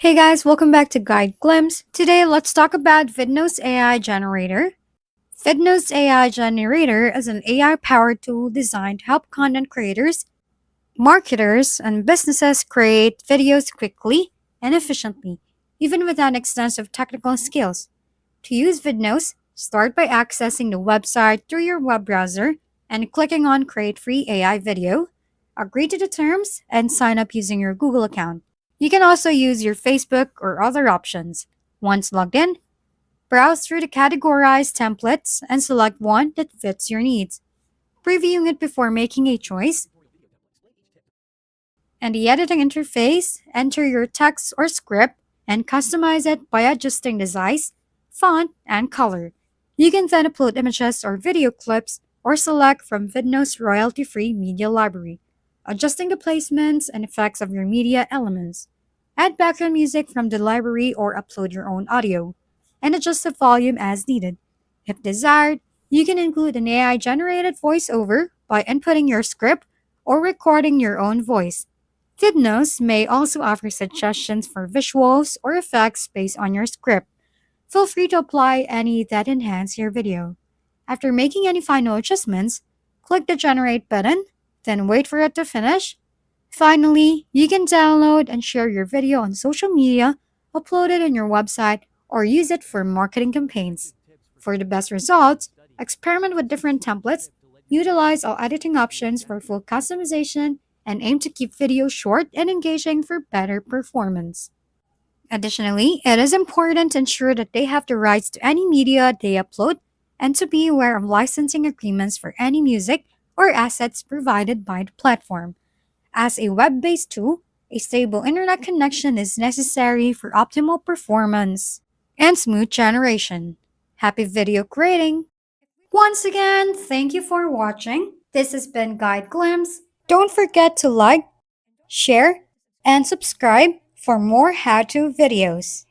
Hey guys, welcome back to Guide Glimpse. Today, let's talk about Vidnoz AI Generator. Vidnoz AI Generator is an AI-powered tool designed to help content creators, marketers, and businesses create videos quickly and efficiently, even without extensive technical skills. To use Vidnoz, start by accessing the website through your web browser and clicking on Create Free AI Video. Agree to the terms and sign up using your Google account. You can also use your Facebook or other options. Once logged in, browse through the categorized templates and select one that fits your needs. Previewing it before making a choice. And the editing interface, enter your text or script and customize it by adjusting the size, font, and color. You can then upload images or video clips or select from Vidno's royalty-free media library, adjusting the placements and effects of your media elements. Add background music from the library or upload your own audio, and adjust the volume as needed. If desired, you can include an AI-generated voiceover by inputting your script or recording your own voice. Vidnoz may also offer suggestions for visuals or effects based on your script. Feel free to apply any that enhance your video. After making any final adjustments, click the Generate button, then wait for it to finish. Finally, you can download and share your video on social media, upload it on your website, or use it for marketing campaigns. For the best results, experiment with different templates, utilize all editing options for full customization, and aim to keep videos short and engaging for better performance. Additionally, it is important to ensure that they have the rights to any media they upload and to be aware of licensing agreements for any music or assets provided by the platform. As a web-based tool, a stable internet connection is necessary for optimal performance and smooth generation. Happy video creating! Once again, thank you for watching. This has been Guide Glimpse. Don't forget to like, share, and subscribe for more how-to videos.